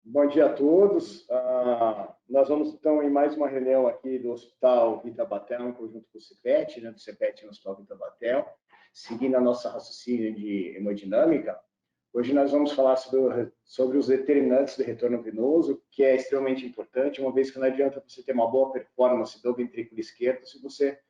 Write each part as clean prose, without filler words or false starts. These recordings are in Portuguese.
Bom dia a todos. Nós vamos, então, em mais uma reunião aqui do Hospital Vita Batel, em conjunto com o CEPET, do CEPET no Hospital Vita Batel, seguindo a nossa raciocínio de hemodinâmica. Hoje nós vamos falar sobre os determinantes do retorno venoso, que é extremamente importante, uma vez que não adianta você ter uma boa performance do ventrículo esquerdo se você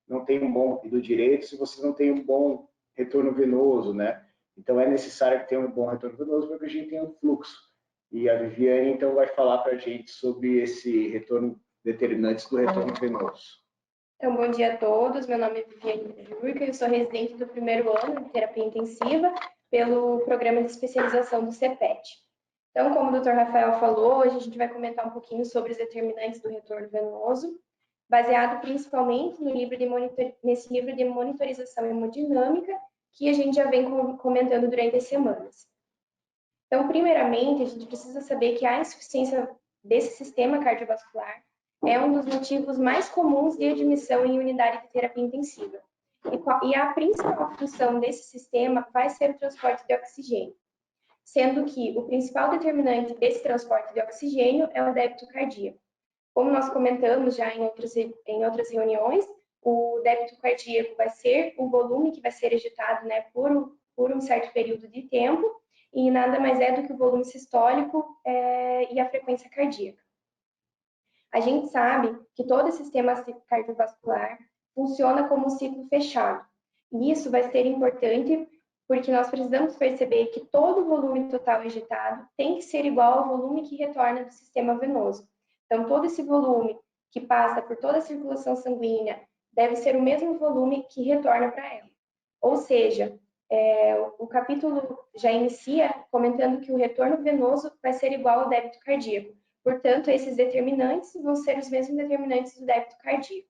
não tem um bom, e do direito, se você não tem um bom retorno venoso, né? Então, é necessário que tenha um bom retorno venoso para que a gente tenha um fluxo. E a Viviane, então, vai falar para a gente sobre esse retorno, determinantes do retorno venoso. Então, bom dia a todos. Meu nome é Viviane Jurca, eu sou residente do primeiro ano de terapia intensiva pelo programa de especialização do CEPET. Então, como o Dr. Rafael falou, hoje a gente vai comentar um pouquinho sobre os determinantes do retorno venoso, baseado principalmente nesse livro de monitorização hemodinâmica, que a gente já vem comentando durante as semanas. Então, primeiramente, a gente precisa saber que a insuficiência desse sistema cardiovascular é um dos motivos mais comuns de admissão em unidade de terapia intensiva. E a principal função desse sistema vai ser o transporte de oxigênio, sendo que o principal determinante desse transporte de oxigênio é o débito cardíaco. Como nós comentamos já em outras reuniões, o débito cardíaco vai ser o volume que vai ser ejetado, né, por um certo período de tempo, e nada mais é do que o volume sistólico e a frequência cardíaca. A gente sabe que todo o sistema cardiovascular funciona como um ciclo fechado. E isso vai ser importante porque nós precisamos perceber que todo o volume total ejetado tem que ser igual ao volume que retorna do sistema venoso. Então, todo esse volume que passa por toda a circulação sanguínea deve ser o mesmo volume que retorna para ela. Ou seja, o capítulo já inicia comentando que o retorno venoso vai ser igual ao débito cardíaco. Portanto, esses determinantes vão ser os mesmos determinantes do débito cardíaco.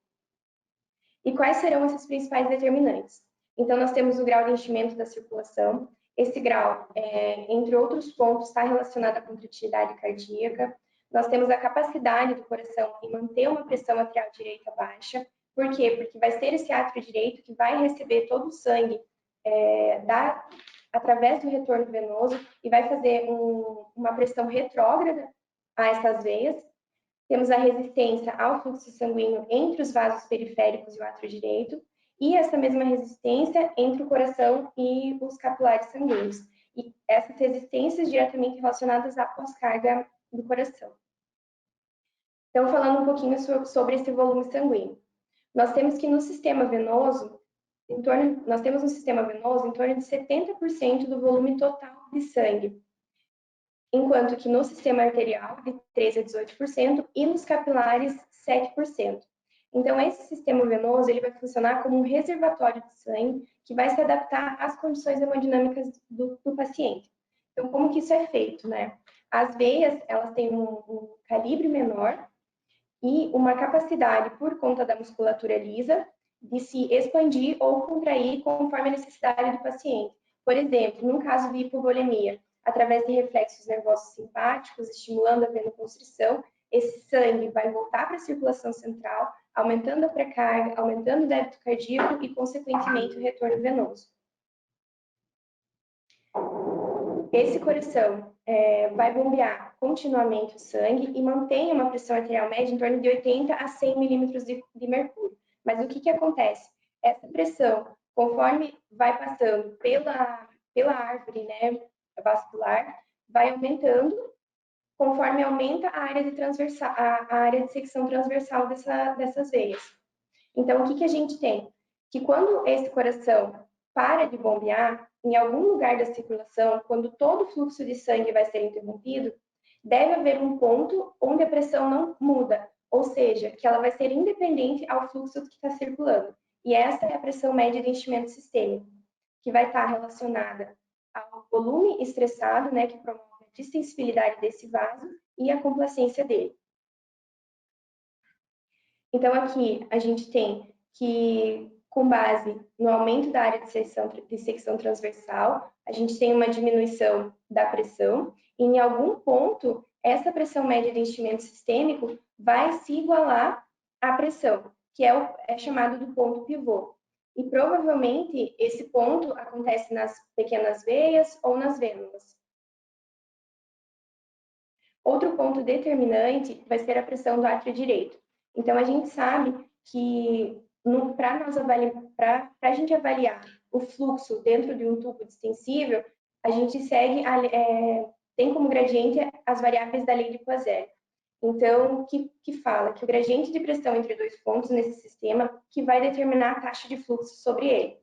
E quais serão esses principais determinantes? Então, nós temos o grau de enchimento da circulação. Esse grau, entre outros pontos, está relacionado à contratividade cardíaca. Nós temos a capacidade do coração em manter uma pressão atrial direita baixa. Por quê? Porque vai ser esse átrio direito que vai receber todo o sangue através do retorno venoso e vai fazer uma pressão retrógrada a essas veias. Temos a resistência ao fluxo sanguíneo entre os vasos periféricos e o átrio direito, e essa mesma resistência entre o coração e os capilares sanguíneos. E essas resistências diretamente relacionadas à pós-carga do coração. Então, falando um pouquinho sobre esse volume sanguíneo. Nós temos que no sistema venoso, nós temos no sistema venoso em torno de 70% do volume total de sangue, enquanto que no sistema arterial, de 13% a 18%, e nos capilares, 7%. Então, esse sistema venoso ele vai funcionar como um reservatório de sangue que vai se adaptar às condições hemodinâmicas do paciente. Então, como que isso é feito, né? As veias, elas têm um calibre menor e uma capacidade, por conta da musculatura lisa, de se expandir ou contrair conforme a necessidade do paciente. Por exemplo, no caso de hipovolemia, através de reflexos nervosos simpáticos, estimulando a venoconstrição, esse sangue vai voltar para a circulação central, aumentando a pré-carga, aumentando o débito cardíaco e, consequentemente, o retorno venoso. Esse coração vai bombear continuamente o sangue e mantém uma pressão arterial média em torno de 80 a 100 milímetros de mercúrio. Mas o que acontece? Essa pressão, conforme vai passando pela árvore, né, vascular, vai aumentando conforme aumenta a área de secção transversal dessas veias. Então, o que a gente tem? Que quando esse coração para de bombear, em algum lugar da circulação, quando todo o fluxo de sangue vai ser interrompido, deve haver um ponto onde a pressão não muda, ou seja, que ela vai ser independente ao fluxo que está circulando. E essa é a pressão média de enchimento sistêmico, que vai estar relacionada ao volume estressado, né, que promove a distensibilidade desse vaso e a complacência dele. Então, aqui a gente tem que, com base no aumento da área de secção transversal, a gente tem uma diminuição da pressão, e em algum ponto, essa pressão média de enchimento sistêmico vai se igualar à pressão, que é chamado do ponto pivô. E provavelmente esse ponto acontece nas pequenas veias ou nas vênulas. Outro ponto determinante vai ser a pressão do átrio direito. Então, a gente sabe que para a gente avaliar o fluxo dentro de um tubo distensível, a gente segue, tem como gradiente as variáveis da lei de Poiseuille. Então, que fala que o gradiente de pressão entre dois pontos nesse sistema que vai determinar a taxa de fluxo sobre ele.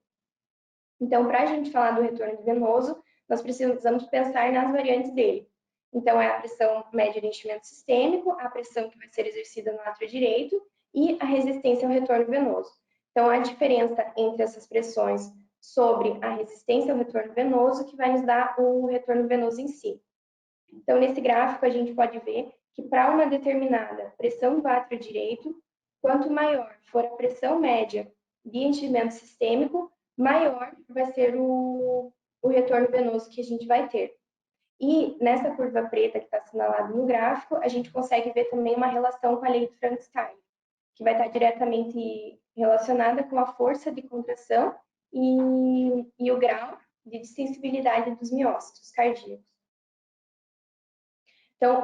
Então, para a gente falar do retorno venoso, nós precisamos pensar nas variantes dele. Então, é a pressão média de enchimento sistêmico, a pressão que vai ser exercida no átrio direito e a resistência ao retorno venoso. Então, a diferença entre essas pressões sobre a resistência ao retorno venoso que vai nos dar o retorno venoso em si. Então, nesse gráfico, a gente pode ver que para uma determinada pressão do átrio direito, quanto maior for a pressão média de enchimento sistêmico, maior vai ser o retorno venoso que a gente vai ter. E nessa curva preta que está assinalada no gráfico, a gente consegue ver também uma relação com a lei de Frankenstein, que vai estar diretamente relacionada com a força de contração e o grau de distensibilidade dos miócitos cardíacos. Então,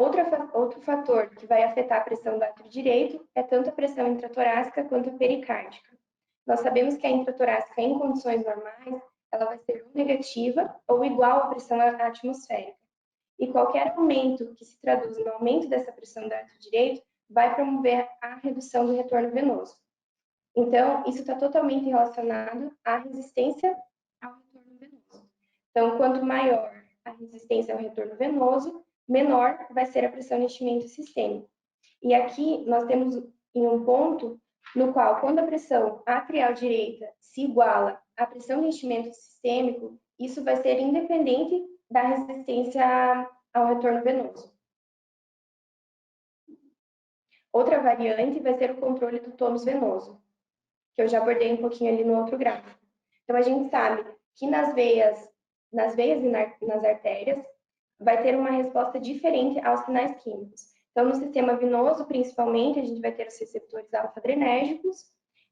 outro fator que vai afetar a pressão do átrio direito é tanto a pressão intratorácica quanto a pericárdica. Nós sabemos que a intratorácica, em condições normais, ela vai ser ou negativa ou igual à pressão atmosférica. E qualquer aumento que se traduz no aumento dessa pressão do átrio direito vai promover a redução do retorno venoso. Então, isso está totalmente relacionado à resistência ao retorno venoso. Então, quanto maior a resistência ao retorno venoso, menor vai ser a pressão de enchimento sistêmico. E aqui nós temos em um ponto no qual, quando a pressão atrial direita se iguala à pressão de enchimento sistêmico, isso vai ser independente da resistência ao retorno venoso. Outra variante vai ser o controle do tônus venoso, que eu já abordei um pouquinho ali no outro gráfico. Então, a gente sabe que nas veias e nas artérias, vai ter uma resposta diferente aos sinais químicos. Então, no sistema venoso, principalmente, a gente vai ter os receptores alfa-adrenérgicos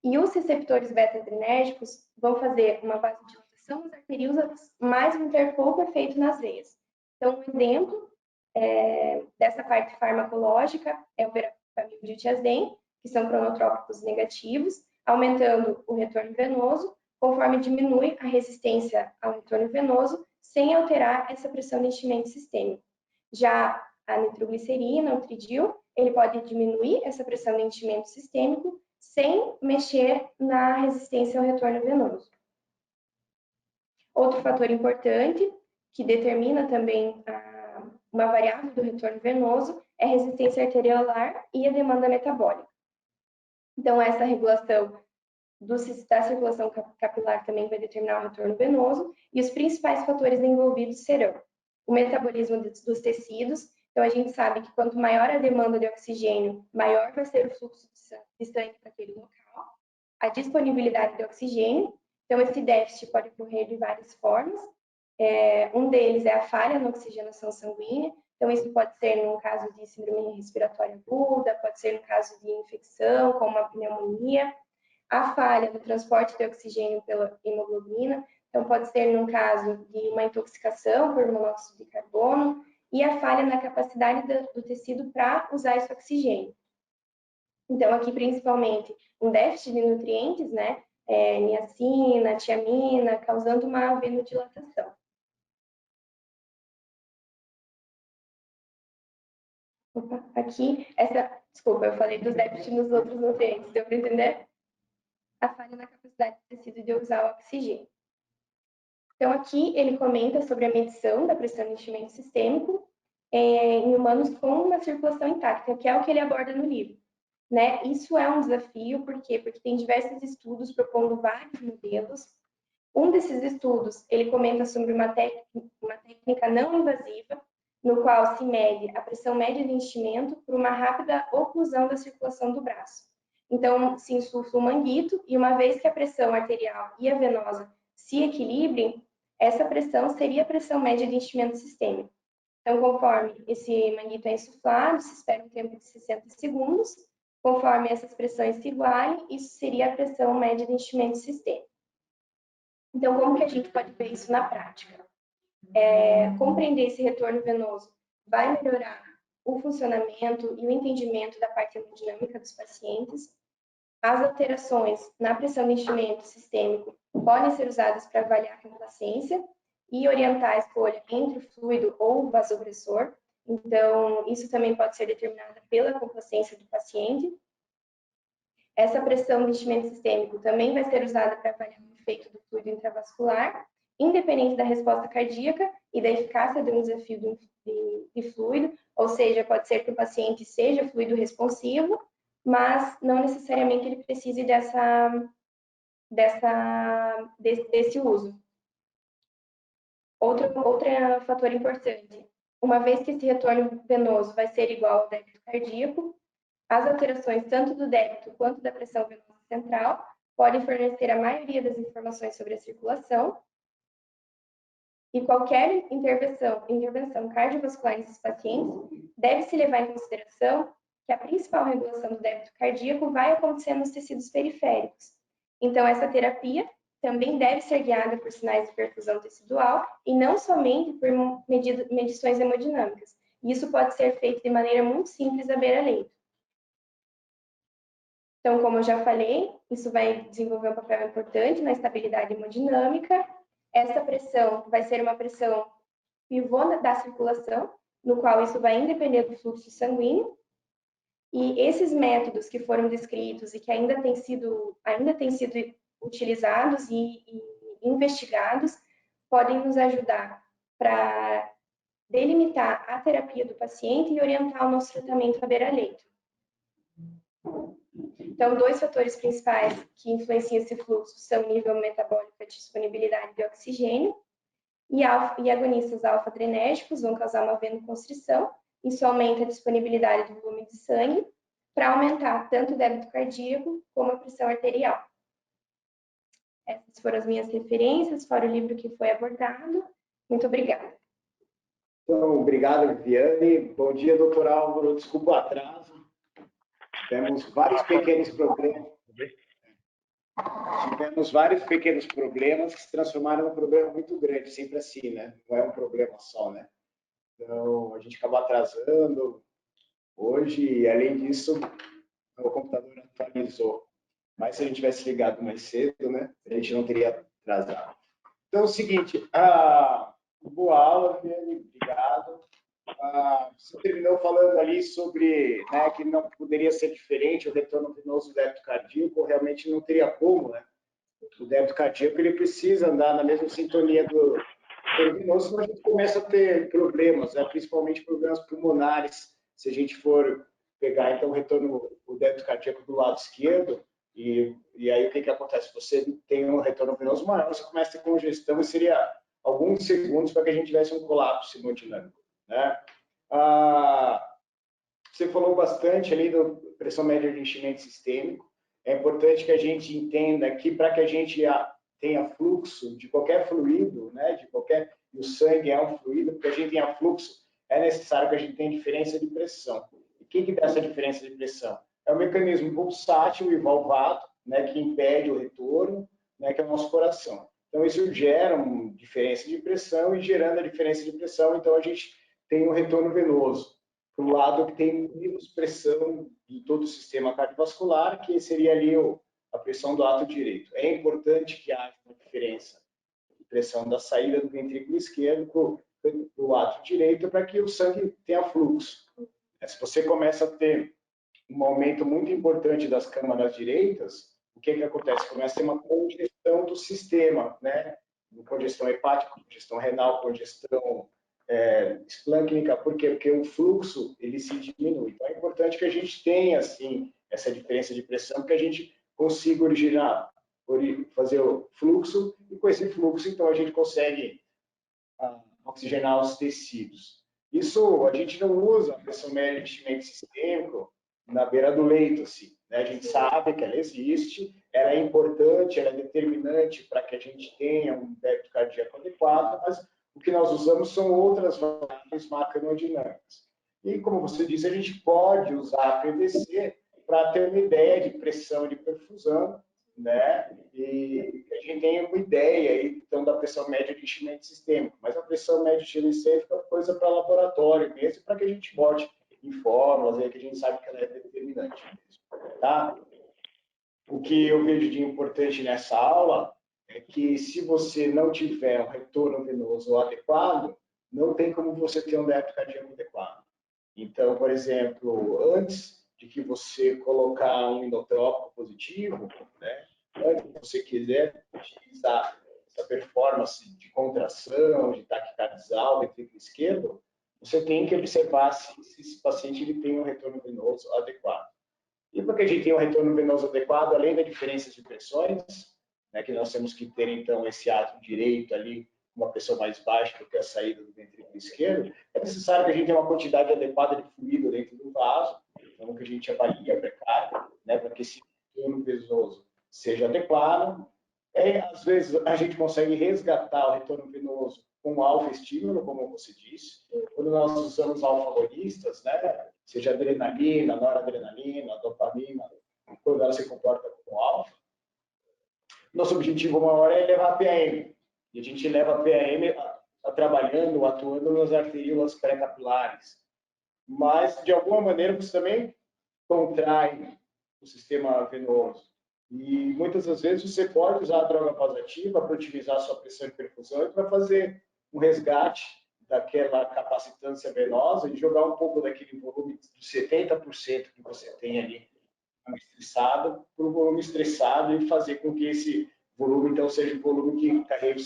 e os receptores beta-adrenérgicos vão fazer uma vasodilatação nas arteríolas, mais um interpouco é feito nas veias. Então, um exemplo dessa parte farmacológica é o verapamil e o tiazem, que são cronotrópicos negativos, aumentando o retorno venoso, conforme diminui a resistência ao retorno venoso, sem alterar essa pressão de enchimento sistêmico. Já a nitroglicerina, o tridil, ele pode diminuir essa pressão de enchimento sistêmico sem mexer na resistência ao retorno venoso. Outro fator importante, que determina também uma variável do retorno venoso, é a resistência arteriolar e a demanda metabólica. Então, essa regulação da circulação capilar também vai determinar o retorno venoso, e os principais fatores envolvidos serão o metabolismo dos tecidos. Então, a gente sabe que quanto maior a demanda de oxigênio, maior vai ser o fluxo de sangue para aquele local. A disponibilidade de oxigênio, então esse déficit pode ocorrer de várias formas. Um deles é a falha na oxigenação sanguínea. Então, isso pode ser no caso de síndrome respiratória aguda, pode ser no caso de infecção, como a pneumonia. A falha no transporte de oxigênio pela hemoglobina, então pode ser num caso de uma intoxicação por monóxido de carbono, e a falha na capacidade do tecido para usar esse oxigênio. Então, aqui principalmente um déficit de nutrientes, né? Niacina, tiamina, causando uma venodilatação. Opa, aqui, desculpa, eu falei dos déficits nos outros nutrientes, deu para entender? A falha na capacidade do tecido de usar o oxigênio. Então, aqui ele comenta sobre a medição da pressão de enchimento sistêmico em humanos com uma circulação intacta, que é o que ele aborda no livro. Né? Isso é um desafio, por quê? Porque tem diversos estudos propondo vários modelos. Um desses estudos, ele comenta sobre uma técnica não invasiva, no qual se mede a pressão média de enchimento por uma rápida oclusão da circulação do braço. Então, se insufla o manguito e uma vez que a pressão arterial e a venosa se equilibrem, essa pressão seria a pressão média de enchimento sistêmico. Então, conforme esse manguito é insuflado, se espera um tempo de 60 segundos. Conforme essas pressões se igualem, isso seria a pressão média de enchimento sistêmico. Então, como que a gente pode ver isso na prática? Compreender esse retorno venoso vai melhorar o funcionamento e o entendimento da parte hemodinâmica dos pacientes. As alterações na pressão de enchimento sistêmico podem ser usadas para avaliar a complacência e orientar a escolha entre o fluido ou o vasopressor. Então, isso também pode ser determinado pela complacência do paciente. Essa pressão de enchimento sistêmico também vai ser usada para avaliar o efeito do fluido intravascular, independente da resposta cardíaca e da eficácia de um desafio de fluido, ou seja, pode ser que o paciente seja fluido responsivo, mas não necessariamente ele precise desse uso. Outro fator importante, uma vez que esse retorno venoso vai ser igual ao débito cardíaco, as alterações tanto do débito quanto da pressão venosa central podem fornecer a maioria das informações sobre a circulação, e qualquer intervenção cardiovascular nesses pacientes deve-se levar em consideração que a principal regulação do débito cardíaco vai acontecer nos tecidos periféricos. Então, essa terapia também deve ser guiada por sinais de perfusão tecidual e não somente por medições hemodinâmicas. Isso pode ser feito de maneira muito simples à beira-leito. Então, como eu já falei, isso vai desenvolver um papel importante na estabilidade hemodinâmica. Essa pressão vai ser uma pressão pivô da circulação, no qual isso vai independer do fluxo sanguíneo. E esses métodos que foram descritos e que ainda têm sido utilizados e investigados podem nos ajudar para delimitar a terapia do paciente e orientar o nosso tratamento à beira-leito. Então, dois fatores principais que influenciam esse fluxo são o nível metabólico e a disponibilidade de oxigênio, e agonistas alfa-adrenérgicos vão causar uma venoconstrição. Isso aumenta a disponibilidade do volume de sangue para aumentar tanto o débito cardíaco como a pressão arterial. Essas foram as minhas referências, fora o livro que foi abordado. Muito obrigada. Então, obrigado, Viviane. Bom dia, doutor Álvaro. Desculpa o atraso. Tivemos vários pequenos problemas que se transformaram num problema muito grande, sempre assim, né? Não é um problema só, né? Então, a gente acabou atrasando hoje e, além disso, o computador atualizou. Mas se a gente tivesse ligado mais cedo, né? A gente não teria atrasado. Então, é o seguinte, boa aula, Viviane, obrigado. Você terminou falando ali sobre, né, que não poderia ser diferente o retorno venoso do débito cardíaco, realmente não teria como, né? O débito cardíaco ele precisa andar na mesma sintonia do retorno venoso, senão a gente começa a ter problemas, né? Principalmente problemas pulmonares, se a gente for pegar então o débito cardíaco do lado esquerdo, e aí o que acontece? Você tem um retorno venoso maior, você começa a ter congestão e seria alguns segundos para que a gente tivesse um colapso hemodinâmico, né? Você falou bastante ali da pressão média de enchimento sistêmico. É importante que a gente entenda que para que a gente tenha fluxo de qualquer fluido, né, e o sangue é um fluido, para que a gente tenha fluxo, é necessário que a gente tenha diferença de pressão. E o que dá essa diferença de pressão? É o mecanismo pulsátil e valvado, né, que impede o retorno, né, que é o nosso coração. Então, isso gera uma diferença de pressão e, gerando a diferença de pressão, então a gente tem um retorno venoso para o lado que tem menos pressão de todo o sistema cardiovascular, que seria ali a pressão do ato direito. É importante que haja uma diferença de pressão da saída do ventrículo esquerdo para o ato direito, para que o sangue tenha fluxo. Se você começa a ter um aumento muito importante das câmaras direitas, o que acontece? Começa a ter uma congestão do sistema, né? Congestão hepática, congestão renal, congestão esplâncnica. Por quê? Porque o fluxo ele se diminui. Então é importante que a gente tenha assim essa diferença de pressão, que a gente consiga fazer o fluxo, e com esse fluxo então a gente consegue oxigenar os tecidos. Isso a gente não usa a pressão média de enchimento sistêmico na beira do leito, assim, né? A gente sabe que ela existe, ela é importante, ela é determinante para que a gente tenha um débito cardíaco adequado, mas o que nós usamos são outras variáveis macrohemodinâmicas. E, como você disse, a gente pode usar a PVC para ter uma ideia de pressão e de perfusão, né? E a gente tem uma ideia aí, então, da pressão média de enchimento sistêmico, mas a pressão média de enchimento sistêmico é coisa para laboratório mesmo, para que a gente bote em fórmulas, aí que a gente sabe que ela é determinante mesmo, tá? O que eu vejo de importante nessa aula é que se você não tiver um retorno venoso adequado, não tem como você ter um débito cardíaco adequado. Então, por exemplo, antes de que você colocar um inotrópico positivo, né, antes que você quiser utilizar essa performance de contração, de taquicardia, o ventrículo esquerdo, você tem que observar se esse paciente ele tem um retorno venoso adequado. E porque a gente tem um retorno venoso adequado, além da diferença de pressões, né, que nós temos que ter, então, esse átrio direito ali, uma pressão mais baixa do que a saída do ventrículo esquerdo, é necessário que a gente tenha uma quantidade adequada de fluido dentro do vaso, então que a gente avalia a precardia, né, para que esse retorno venoso seja adequado. Às vezes, a gente consegue resgatar o retorno venoso com alfa-estímulo, como você disse. Quando nós usamos alfa-agonistas, né, seja adrenalina, noradrenalina, dopamina, quando ela se comporta como alfa, nosso objetivo maior é elevar a PAM. E a gente leva a PAM trabalhando, atuando nas arteríolas pré-capilares. Mas, de alguma maneira, você também contrai o sistema venoso. E muitas das vezes você pode usar a droga vasoativa para otimizar a sua pressão e perfusão e para fazer um resgate daquela capacitância venosa e jogar um pouco daquele volume de 70% que você tem ali estressado para o volume estressado e fazer com que esse volume, então, seja um volume que carregue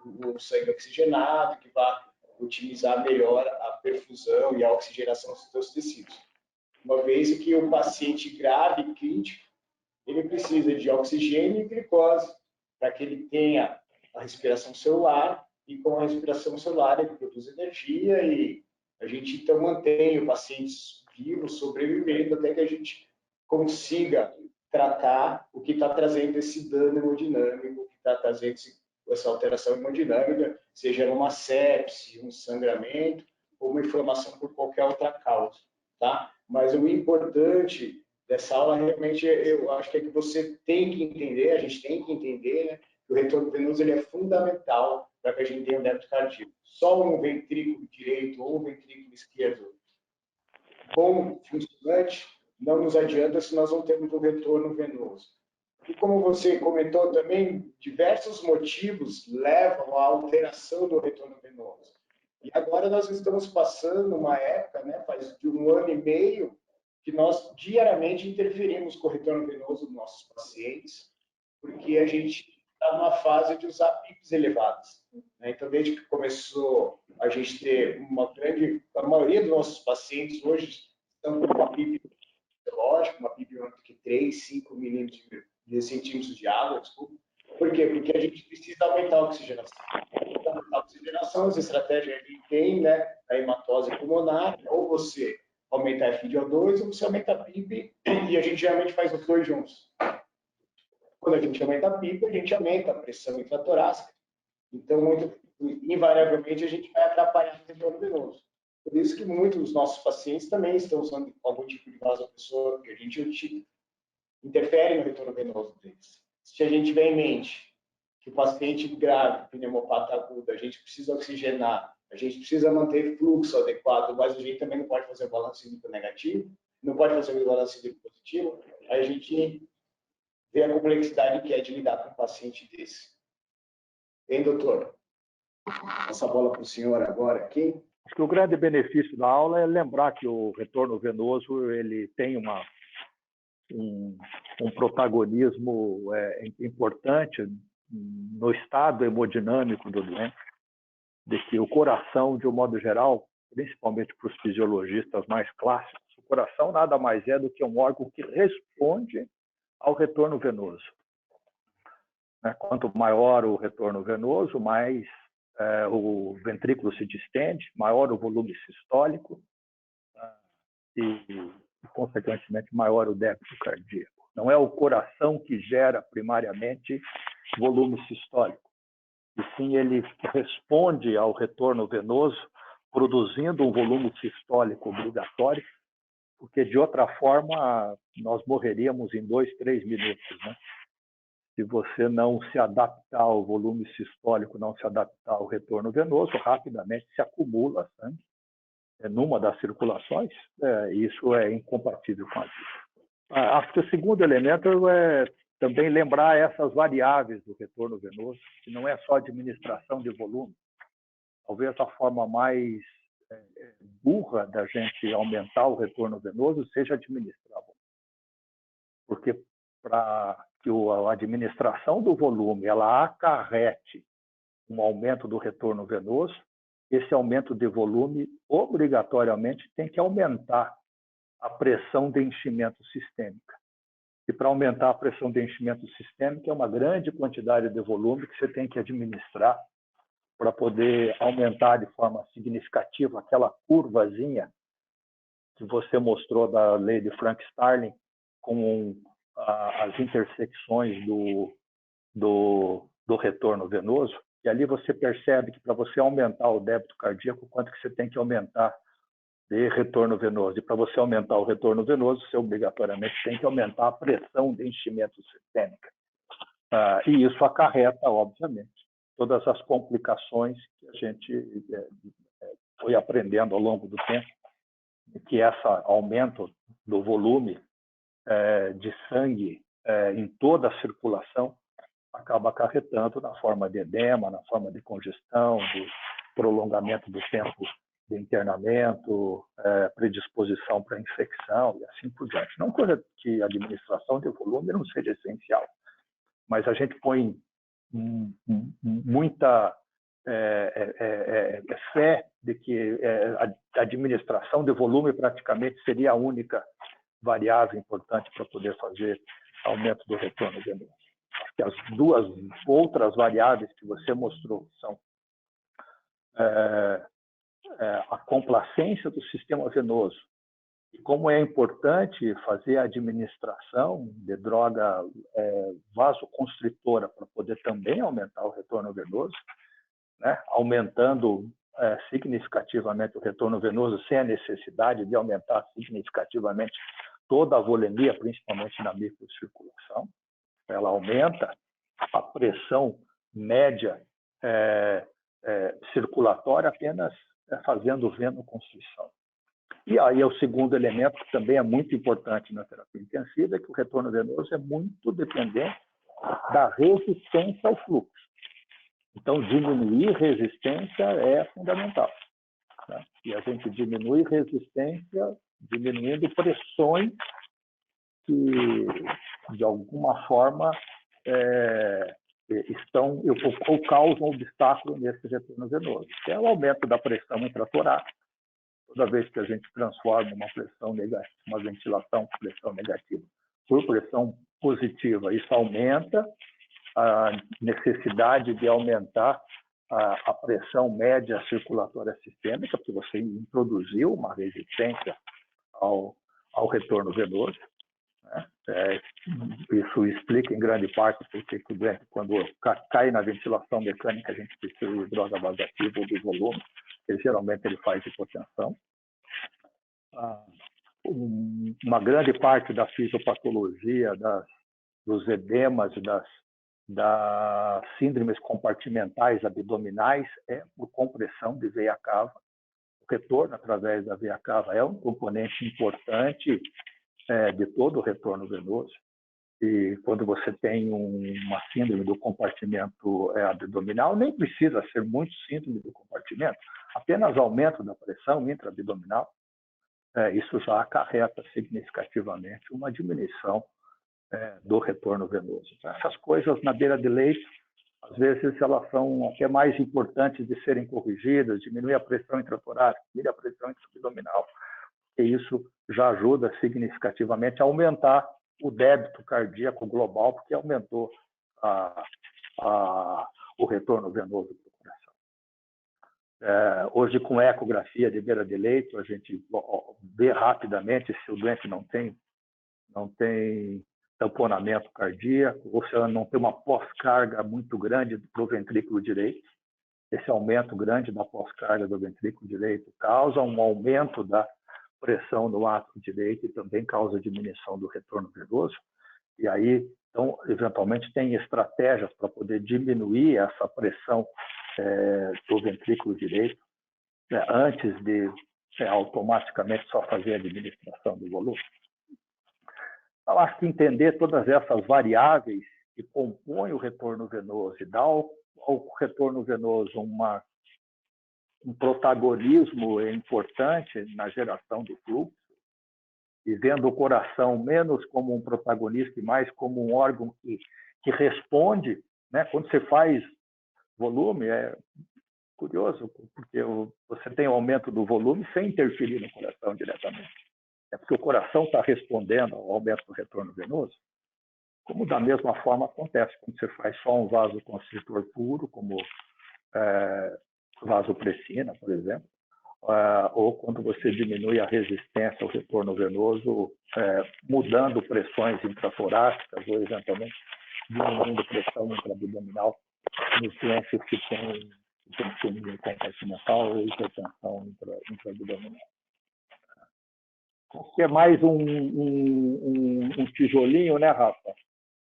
o sangue oxigenado, que vá otimizar melhor a perfusão e a oxigenação dos seus tecidos. Uma vez que o paciente grave e crítico, ele precisa de oxigênio e glicose para que ele tenha a respiração celular e com a respiração celular ele produz energia e a gente então mantém o paciente vivo, sobrevivendo até que a gente consiga tratar o que está trazendo esse dano hemodinâmico, o que está trazendo essa alteração hemodinâmica, seja uma sepse, um sangramento ou uma inflamação por qualquer outra causa, tá? Mas o importante dessa aula realmente eu acho que é que você tem que entender, a gente tem que entender, né, que o retorno venoso ele é fundamental para que a gente tenha um débito cardíaco. Só um ventrículo direito ou um ventrículo esquerdo bom, funcionante, não nos adianta se nós não temos um retorno venoso. E como você comentou também, diversos motivos levam à alteração do retorno venoso. E agora nós estamos passando uma época, né, faz de 1 ano e meio, que nós diariamente interferimos com o retorno venoso dos nossos pacientes, porque a gente está numa fase de usar PIPs elevadas. Né? Então, desde que começou a gente ter a maioria dos nossos pacientes hoje estão com uma PIP fisiológica, uma PIP de 3, 5 centímetros de água, desculpa. Por quê? Porque a gente precisa aumentar a oxigenação. Para aumentar a oxigenação, as estratégias que tem, né, a hematose pulmonar, ou você aumenta a FiO2 ou você aumenta a PIP, e a gente geralmente faz os dois juntos. Quando a gente aumenta a PIP, a gente aumenta a pressão intratorácica. Então, invariavelmente, a gente vai atrapalhar o retorno venoso. Por isso que muitos dos nossos pacientes também estão usando algum tipo de vasopressor, porque a gente interfere no retorno venoso deles. Se a gente tiver em mente que o paciente grave, pneumopata aguda, a gente precisa oxigenar, a gente precisa manter fluxo adequado, mas a gente também não pode fazer o balanço hídrico negativo, não pode fazer o balanço hídrico positivo, aí a gente vê a complexidade que é de lidar com um paciente desse. Hein, doutor? Essa bola para o senhor agora aqui. Acho que o grande benefício da aula é lembrar que o retorno venoso ele tem um protagonismo importante no estado hemodinâmico do doente, de que o coração, de um modo geral, principalmente para os fisiologistas mais clássicos, o coração nada mais é do que um órgão que responde ao retorno venoso. Quanto maior o retorno venoso, mais o ventrículo se distende, maior o volume sistólico e, consequentemente, maior o débito cardíaco. Não é o coração que gera primariamente volume sistólico, e sim ele responde ao retorno venoso produzindo um volume sistólico obrigatório, porque de outra forma nós morreríamos em 2, 3 minutos, né? Se você não se adaptar ao volume sistólico, não se adaptar ao retorno venoso, rapidamente se acumula sangue numa das circulações, isso é incompatível com a vida. Acho que o segundo elemento é também lembrar essas variáveis do retorno venoso, que não é só administração de volume. Talvez a forma mais burra da gente aumentar o retorno venoso seja administrar volume. Porque para que a administração do volume ela acarrete um aumento do retorno venoso, esse aumento de volume obrigatoriamente tem que aumentar a pressão de enchimento sistêmica. E para aumentar a pressão de enchimento sistêmica é uma grande quantidade de volume que você tem que administrar para poder aumentar de forma significativa aquela curvazinha que você mostrou da lei de Frank-Starling com as intersecções do retorno venoso. E ali você percebe que para você aumentar o débito cardíaco, quanto que você tem que aumentar de retorno venoso. E para você aumentar o retorno venoso, você obrigatoriamente tem que aumentar a pressão de enchimento sistêmica. E isso acarreta, obviamente, todas as complicações que a gente foi aprendendo ao longo do tempo, que esse aumento do volume de sangue em toda a circulação acaba acarretando na forma de edema, na forma de congestão, de prolongamento do tempo de internamento, predisposição para infecção e assim por diante. Não que a administração de volume não seja essencial, mas a gente põe muita fé de que a administração de volume praticamente seria a única variável importante para poder fazer aumento do retorno venoso. Acho que as duas outras variáveis que você mostrou são a complacência do sistema venoso e como é importante fazer a administração de droga vasoconstritora para poder também aumentar o retorno venoso, né? Aumentando significativamente o retorno venoso sem a necessidade de aumentar significativamente toda a volemia, principalmente na microcirculação. Ela aumenta a pressão média circulatória apenas fazendo venoconstrição. E aí o segundo elemento, que também é muito importante na terapia intensiva, é que o retorno venoso é muito dependente da resistência ao fluxo. Então, diminuir resistência é fundamental. Né? E a gente diminui resistência diminuindo pressões que, de alguma forma, estão ou causam obstáculo nesse retorno venoso, que é o aumento da pressão intratorácica. Toda vez que a gente transforma uma pressão negativa, uma ventilação com pressão negativa por pressão positiva, isso aumenta a necessidade de aumentar a pressão média circulatória sistêmica, porque você introduziu uma resistência ao retorno venoso. Né? Isso explica em grande parte porque quando cai na ventilação mecânica a gente precisa de droga vasoativa ou de volume, que geralmente ele faz hipotensão. Uma grande parte da fisiopatologia, dos edemas, das síndromes compartimentais abdominais é por compressão de veia cava. O retorno através da veia cava é um componente importante de todo o retorno venoso. E quando você tem uma síndrome do compartimento abdominal, nem precisa ser muito síndrome do compartimento, apenas aumento da pressão intraabdominal, isso já acarreta significativamente uma diminuição do retorno venoso. Então, essas coisas na beira de leito, às vezes elas são até mais importantes de serem corrigidas, diminuir a pressão intratorácica, diminuir a pressão intraabdominal, e isso já ajuda significativamente a aumentar o débito cardíaco global, porque aumentou o retorno venoso do coração. Hoje, com ecografia de beira de leito, a gente vê rapidamente se o doente não tem tamponamento cardíaco, ou se ela não tem uma pós-carga muito grande para o ventrículo direito. Esse aumento grande da pós-carga do ventrículo direito causa um aumento da pressão no átrio direito e também causa diminuição do retorno venoso. E aí, então, eventualmente, tem estratégias para poder diminuir essa pressão do ventrículo direito, né, antes de automaticamente só fazer a administração do volume. Eu acho que entender todas essas variáveis que compõem o retorno venoso e dar ao retorno venoso um protagonismo importante na geração do fluxo, e vendo o coração menos como um protagonista e mais como um órgão que responde, né? Quando você faz volume, é curioso, porque você tem um aumento do volume sem interferir no coração diretamente. É porque o coração está respondendo ao aumento do retorno venoso, como da mesma forma acontece quando você faz só um vasoconstritor puro, como vasopressina, por exemplo, ou quando você diminui a resistência ao retorno venoso, mudando pressões intratorácicas ou eventualmente diminuindo pressão intraabdominal nos doentes que têm hipertensão compartimental ou hipertensão intraabdominal. Que é mais um tijolinho, né, Rafa?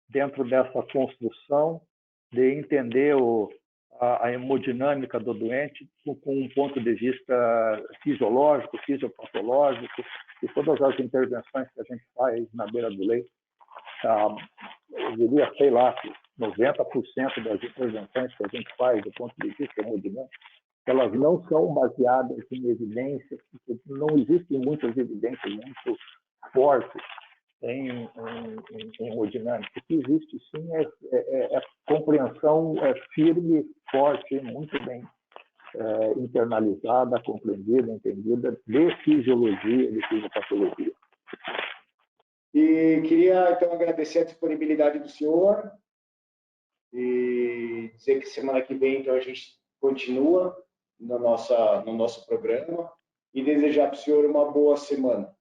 Dentro dessa construção de entender a hemodinâmica do doente com um ponto de vista fisiológico, fisiopatológico, e todas as intervenções que a gente faz na beira do leito. Eu diria, sei lá, que 90% das intervenções que a gente faz do ponto de vista hemodinâmico, elas não são baseadas em evidências, porque não existem muitas evidências muito fortes em hemodinâmica. O que existe, sim, é compreensão firme, forte, muito bem internalizada, compreendida, entendida de fisiologia, de fisiopatologia. E queria, então, agradecer a disponibilidade do senhor e dizer que semana que vem, então, a gente continua no nosso programa e desejar para o senhor uma boa semana.